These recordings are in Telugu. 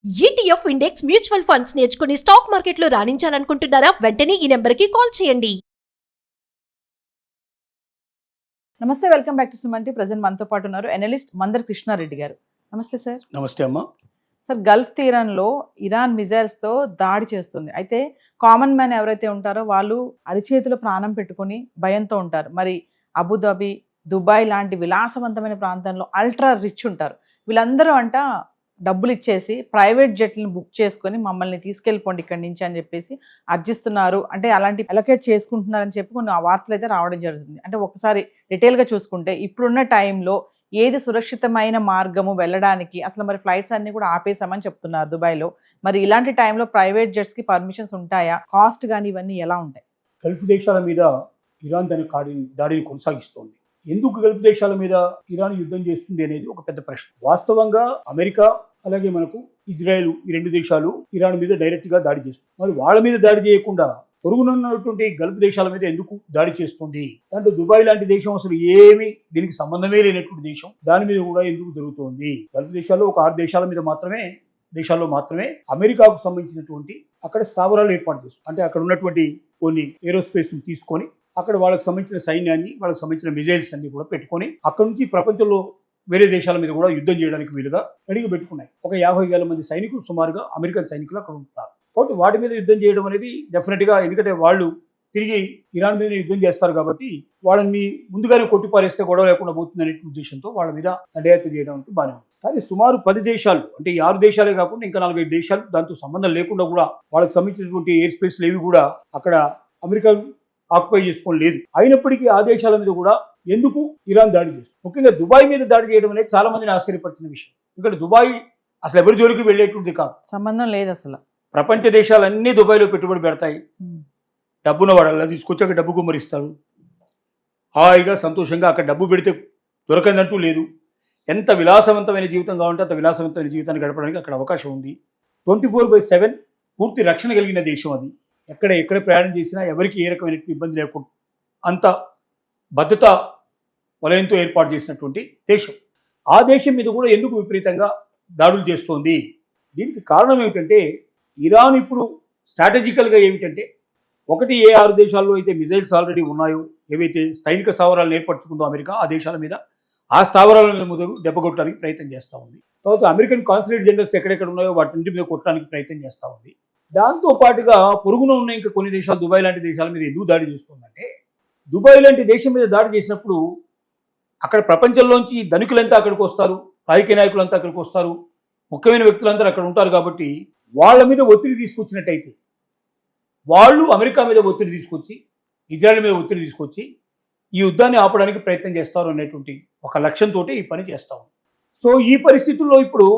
ఈటీఎఫ్ ఇండెక్స్ మ్యూచువల్ ఫండ్స్ నేర్చుకుని స్టాక్ మార్కెట్లో రాణించాలనుకుంటున్నారా? వెంటనే ఈ నెంబర్కి కాల్ చేయండి. నమస్తే, welcome back to Suman T. Present మనతో పాటు ఉన్నారు ఎనలిస్ట్ మందర్ కృష్ణారెడ్డి గారు. నమస్తే సార్. నమస్తే అమ్మా. సార్, గల్ఫ్ తీరంలో ఇరాన్ మిజైల్స్తో దాడి చేస్తుంది. అయితే కామన్ మ్యాన్ ఎవరైతే ఉంటారో వాళ్ళు అరిచేతిలో ప్రాణం పెట్టుకుని భయంతో ఉంటారు. మరి అబుదాబి, దుబాయ్ లాంటి విలాసవంతమైన ప్రాంతంలో అల్ట్రా రిచ్ ఉంటారు. వీళ్ళందరూ డబ్బులు ఇచ్చేసి ప్రైవేట్ జెట్లను బుక్ చేసుకొని మమ్మల్ని తీసుకెళ్ళిపోండి ఇక్కడి నుంచి అని చెప్పేసి అర్జిస్తున్నారు. అంటే అలాంటి అలొకేట్ చేసుకుంటున్నారని చెప్పి కొన్ని వార్తలు అయితే రావడం జరుగుతుంది. అంటే ఒకసారి డీటెయిల్గా చూసుకుంటే ఇప్పుడున్న టైంలో ఏది సురక్షితమైన మార్గము వెళ్ళడానికి, అసలు మరి ఫ్లైట్స్ అన్ని కూడా ఆపేసామని చెప్తున్నారు దుబాయ్లో. మరి ఇలాంటి టైంలో ప్రైవేట్ జెట్స్కి పర్మిషన్స్ ఉంటాయా? కాస్ట్ కానీ ఇవన్నీ ఎలా ఉంటాయి? గల్ఫ్ దేశాల మీద ఇరాన్ తన దాడిని కొనసాగిస్తోంది. ఎందుకు గల్ఫ్ దేశాల మీద ఇరాన్ యుద్ధం చేస్తుంది అనేది ఒక పెద్ద ప్రశ్న. వాస్తవంగా అమెరికా అలాగే మనకు ఇజ్రాయెల్, ఈ రెండు దేశాలు ఇరాన్ మీద డైరెక్ట్ గా దాడి చేస్తుంది. మరి వాళ్ళ మీద దాడి చేయకుండా పొరుగునున్నటువంటి గల్ఫ్ దేశాల మీద ఎందుకు దాడి చేస్తుంది? దాంట్లో దుబాయ్ లాంటి దేశం అసలు ఏమి దీనికి సంబంధమే లేనటువంటి దేశం, దాని మీద కూడా ఎందుకు జరుగుతోంది? గల్ఫ్ దేశాల్లో ఒక 6 దేశాల్లో మాత్రమే అమెరికాకు సంబంధించినటువంటి అక్కడ స్థావరాలు ఏర్పాటు చేస్తుంది. అంటే అక్కడ ఉన్నటువంటి కొన్ని ఏరోస్పేస్ తీసుకొని అక్కడ వాళ్ళకి సంబంధించిన సైన్యాన్ని, వాళ్ళకి సంబంధించిన మిజైల్స్ అన్ని కూడా పెట్టుకొని అక్కడ నుంచి ప్రపంచంలో వేరే దేశాల మీద కూడా యుద్ధం చేయడానికి వీలుగా రెడీగా పెట్టుకున్నాయి. ఒక 50,000 మంది సైనికులు సుమారుగా అమెరికన్ సైనికులు అక్కడ ఉంటున్నారు. కాబట్టి వాటి మీద యుద్ధం చేయడం అనేది డెఫినెట్గా, ఎందుకంటే వాళ్ళు తిరిగి ఇరాన్ మీద యుద్ధం చేస్తారు కాబట్టి వాళ్ళని ముందుగానే కొట్టిపారేస్తే గొడవ లేకుండా పోతుందనే ఉద్దేశంతో వాళ్ళ మీద దండయాత్ర చేయడం బాగానే ఉంది. కానీ సుమారు 10 దేశాలు, అంటే ఈ 6 దేశాలే కాకుండా ఇంకా 4-5 దేశాలు దాంతో సంబంధం లేకుండా కూడా వాళ్ళకి సంబంధించినటువంటి ఎయిర్ స్పేస్లు ఏవి కూడా అక్కడ అమెరికా ఆక్యుపై చేసుకొని లేదు. అయినప్పటికీ ఆ దేశాల మీద కూడా ఎందుకు ఇరాన్ దాడి చేస్తుంది? ముఖ్యంగా దుబాయ్ మీద దాడి చేయడం అనేది చాలా మందిని ఆశ్చర్యపరిచిన విషయం. ఎందుకంటే దుబాయ్ అసలు ఎవరి జోలికి వెళ్ళేటువంటిది కాదు, సంబంధం లేదు అసలు. ప్రపంచ దేశాలన్నీ దుబాయ్లో పెట్టుబడి పెడతాయి. డబ్బున వాడల్లా తీసుకొచ్చి అక్కడ డబ్బు గుమ్మరిస్తాడు. హాయిగా సంతోషంగా అక్కడ డబ్బు పెడితే దొరకందంటూ లేదు. ఎంత విలాసవంతమైన జీవితం కావాలంటే అంత విలాసవంతమైన జీవితాన్ని గడపడానికి అక్కడ అవకాశం ఉంది. 24/7 పూర్తి రక్షణ కలిగిన దేశం అది. ఎక్కడ ప్రయాణం చేసినా ఎవరికి ఏ రకమైన ఇబ్బంది లేకుండా అంత భద్రతా వలయంతో ఏర్పాటు చేసినటువంటి దేశం. ఆ దేశం మీద కూడా ఎందుకు విపరీతంగా దాడులు చేస్తోంది? దీనికి కారణం ఏమిటంటే, ఇరాన్ ఇప్పుడు స్ట్రాటజికల్గా ఏమిటంటే, ఒకటి ఏ 6 దేశాల్లో అయితే మిజైల్స్ ఆల్రెడీ ఉన్నాయో, ఏవైతే సైనిక స్థావరాలను ఏర్పరచుకుందో అమెరికా, ఆ దేశాల మీద ఆ స్థావరాల మీద మొదలు దెబ్బకొట్టడానికి ప్రయత్నం చేస్తూ ఉంది. తర్వాత అమెరికన్ కాన్సులేట్ జనరల్స్ ఎక్కడెక్కడ ఉన్నాయో వాటి మీద కొట్టడానికి ప్రయత్నం చేస్తూ ఉంది. దాంతో పాటుగా పొరుగున ఉన్న ఇంకా కొన్ని దేశాలు, దుబాయ్ లాంటి దేశాల మీద ఎందుకు దాడి చేస్తుందంటే, దుబాయ్ లాంటి దేశం మీద దాడి చేసినప్పుడు అక్కడ ప్రపంచంలోంచి ధనికులంతా అక్కడికి వస్తారు, రాజకీయ నాయకులంతా అక్కడికి వస్తారు, ముఖ్యమైన వ్యక్తులంతా అక్కడ ఉంటారు. కాబట్టి వాళ్ళ మీద ఒత్తిడి తీసుకొచ్చినట్టయితే, వాళ్ళు అమెరికా మీద ఒత్తిడి తీసుకొచ్చి, ఇజ్రాయెల్ మీద ఒత్తిడి తీసుకొచ్చి ఈ యుద్ధాన్ని ఆపడానికి ప్రయత్నం చేస్తారు అనేటువంటి ఒక లక్ష్యంతో ఈ పని చేస్తాం. సో ఈ పరిస్థితుల్లో ఇప్పుడు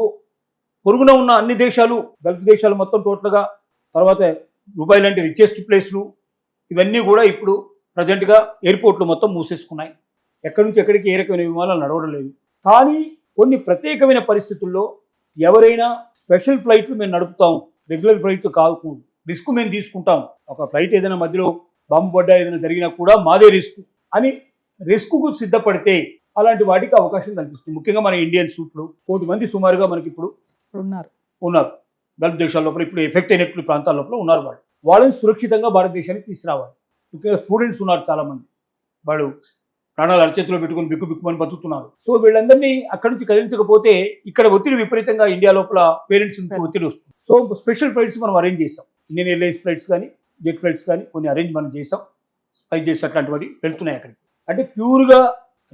పొరుగున ఉన్న అన్ని దేశాలు, గల్ఫ్ దేశాలు మొత్తం టోటల్గా, తర్వాత దుబాయ్ లాంటి రిచెస్ట్ ప్లేస్లు, ఇవన్నీ కూడా ఇప్పుడు ప్రజెంట్గా ఎయిర్పోర్ట్లు మొత్తం మూసేసుకున్నాయి. ఎక్కడి నుంచి ఎక్కడికి ఏ రకమైన విమానాలు నడవడం లేదు. కానీ కొన్ని ప్రత్యేకమైన పరిస్థితుల్లో ఎవరైనా స్పెషల్ ఫ్లైట్లు మేము నడుపుతాం, రెగ్యులర్ ఫ్లైట్లు కాదు, రిస్క్ మేము తీసుకుంటాం, ఒక ఫ్లైట్ ఏదైనా మధ్యలో బాంబు పడ్డా ఏదైనా జరిగినా కూడా మాదే రిస్క్ అని రిస్క్కు సిద్ధపడితే అలాంటి వాటికి అవకాశం కనిపిస్తుంది. ముఖ్యంగా మన ఇండియన్స్ ఇప్పుడు 1,000,000 మంది సుమారుగా మనకి ఇప్పుడు ఉన్నారు గల్ఫ్ దేశాల లోపల, ఇప్పుడు ఎఫెక్ట్ అయినటువంటి ప్రాంతాల లోపల ఉన్నారు. వాళ్ళని సురక్షితంగా భారతదేశానికి తీసుకురావాలి. ముఖ్యంగా స్టూడెంట్స్ ఉన్నారు చాలామంది, వాళ్ళు ప్రాణాలు అరచేతిలో పెట్టుకుని బిక్కుమని బతుకుతున్నారు. సో వీళ్ళందరినీ అక్కడి నుంచి కదిలించకపోతే ఇక్కడ ఒత్తిడి విపరీతంగా ఇండియా లోపల పేరెంట్స్ నుంచి ఒత్తిడి వస్తుంది. సో స్పెషల్ ఫ్లైట్స్ మనం అరేంజ్ చేసాం. ఇండియన్ ఎయిర్లైన్స్ ఫ్లైట్స్ కానీ, జెట్ ఫ్లైట్స్ కానీ కొన్ని అరేంజ్ మనం చేసాం. స్పైస్ చేసి అట్లాంటివి వెళ్తున్నాయి అక్కడికి. అంటే ప్యూర్గా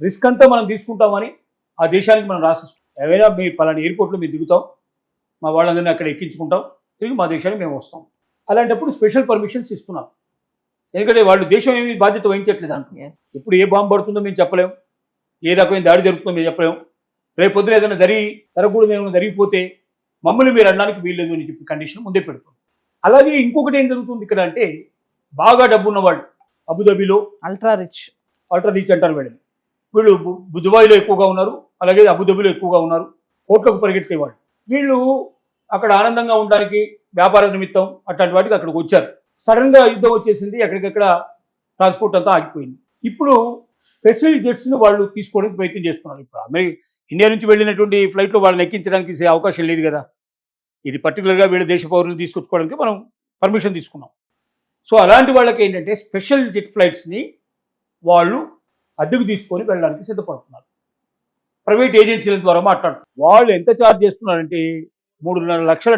రిస్క్ అంతా మనం తీసుకుంటామని ఆ దేశానికి మనం రాసిస్తాం. ఏమైనా మీ పలానా ఎయిర్పోర్ట్లో మీరు దిగుతాం, మా వాళ్ళందరినీ అక్కడ ఎక్కించుకుంటాం, తిరిగి మా దేశానికి మేము వస్తాం. అలాంటప్పుడు స్పెషల్ పర్మిషన్స్ ఇస్తున్నాం. ఎందుకంటే వాళ్ళు దేశం ఏమి బాధ్యత వహించట్లేదు అంటున్నారు. ఎప్పుడు ఏ బాంబు పడుతుందో మేము చెప్పలేం, ఏ రకమైన దాడి జరుగుతుందో మేము చెప్పలేం. రేపు పొద్దున ఏదైనా జరగకూడదు ఏమైనా జరిగిపోతే మమ్మల్ని మీరు అనడానికి వీల్లేదు అని చెప్పి కండిషన్ ముందే పెడుతుంది. అలాగే ఇంకొకటి ఏం జరుగుతుంది ఇక్కడ అంటే, బాగా డబ్బు ఉన్నవాళ్ళు అబుదాబిలో అల్ట్రా రిచ్ అంటారు వీళ్ళు దుబాయ్లో ఎక్కువగా ఉన్నారు, అలాగే అబుదాబిలో ఎక్కువగా ఉన్నారు, కోట్లకు పరిగెత్తేవాళ్ళు. వీళ్ళు అక్కడ ఆనందంగా ఉండడానికి వ్యాపార నిమిత్తం అట్లాంటి వాటికి అక్కడికి వచ్చారు. సడన్గా యుద్ధం వచ్చేసింది, ఎక్కడికెక్కడ ట్రాన్స్పోర్ట్ అంతా ఆగిపోయింది. ఇప్పుడు స్పెషల్ జెట్స్ను వాళ్ళు తీసుకోవడానికి ప్రయత్నం చేస్తున్నారు. ఇప్పుడు ఇండియా నుంచి వెళ్ళినటువంటి ఫ్లైట్లో వాళ్ళని ఎక్కించడానికి అవకాశం లేదు కదా. ఇది పర్టికులర్గా వీళ్ళ దేశ పౌరులు తీసుకొచ్చుకోవడానికి మనం పర్మిషన్ తీసుకున్నాం. సో అలాంటి వాళ్ళకి ఏంటంటే స్పెషల్ జెట్ ఫ్లైట్స్ని వాళ్ళు అద్దెకు తీసుకొని వెళ్ళడానికి సిద్ధపడుతున్నారు. ప్రైవేట్ ఏజెన్సీల ద్వారా మాట్లాడుతున్నారు. వాళ్ళు ఎంత ఛార్జ్ చేస్తున్నారంటే $3.5 లక్షల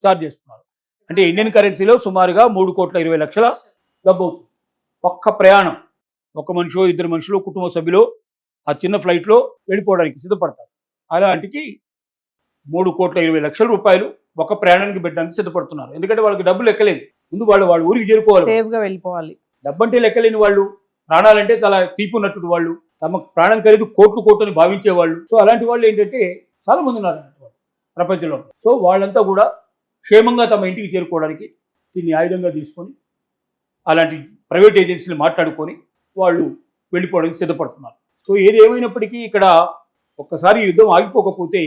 ఛార్జ్ చేస్తున్నారు. అంటే ఇండియన్ కరెన్సీలో సుమారుగా 3,20,00,000 డబ్బు అవుతుంది. ఒక్క ప్రయాణం, ఒక మనిషో ఇద్దరు మనుషులు కుటుంబ సభ్యులు ఆ చిన్న ఫ్లైట్లో వెళ్ళిపోవడానికి సిద్ధపడతారు. అలాంటికి 3,20,00,000 ఒక ప్రయాణానికి పెట్టడానికి సిద్ధపడుతున్నారు. ఎందుకంటే వాళ్ళకి డబ్బులు లెక్కలేదు. ముందు వాళ్ళ ఊరికి చేరుకోవాలి, సేఫ్ గా వెళ్ళిపోవాలి. డబ్బంటే లెక్కలేని వాళ్ళు, ప్రాణాలంటే చాలా తీపి ఉన్నట్టు వాళ్ళు, తమ ప్రాణం ఖరీదు కోట్లు అని భావించేవాళ్ళు. సో అలాంటి వాళ్ళు ఏంటంటే చాలా మంది ఉన్నారు అన్నట్టు ప్రపంచంలో. సో వాళ్ళంతా కూడా క్షేమంగా తమ ఇంటికి చేరుకోవడానికి దీన్ని ఆయుధంగా తీసుకొని అలాంటి ప్రైవేట్ ఏజెన్సీలు మాట్లాడుకొని వాళ్ళు వెళ్ళిపోవడానికి సిద్ధపడుతున్నారు. సో ఏది ఏమైనప్పటికీ ఇక్కడ ఒక్కసారి యుద్ధం ఆగిపోకపోతే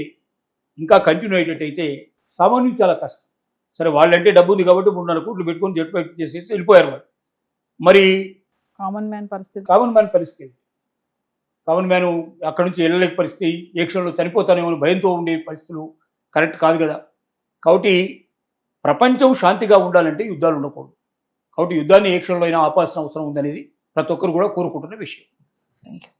ఇంకా కంటిన్యూ అయ్యేటట్టయితే సామాన్యులు చాలా కష్టం. సరే వాళ్ళంటే డబ్బు ఉంది కాబట్టి 3-4 కోట్లు పెట్టుకొని జెట్ ఫ్లైట్ చేసేసి వెళ్ళిపోయారు వాళ్ళు. మరి కామన్ మ్యాన్ పరిస్థితి కామన్ మ్యాన్ అక్కడి నుంచి వెళ్ళలేక పరిస్థితి, ఏ క్షణంలో చనిపోతానేమో భయంతో ఉండే పరిస్థితులు కరెక్ట్ కాదు కదా. కాబట్టి ప్రపంచం శాంతిగా ఉండాలంటే యుద్ధాలు ఉండకూడదు. కాబట్టి యుద్ధాన్ని ఏ క్షణంలో అయినా ఆపాల్సిన అవసరం ఉందనేది ప్రతి ఒక్కరు కూడా కోరుకుంటున్న విషయం. Thank you.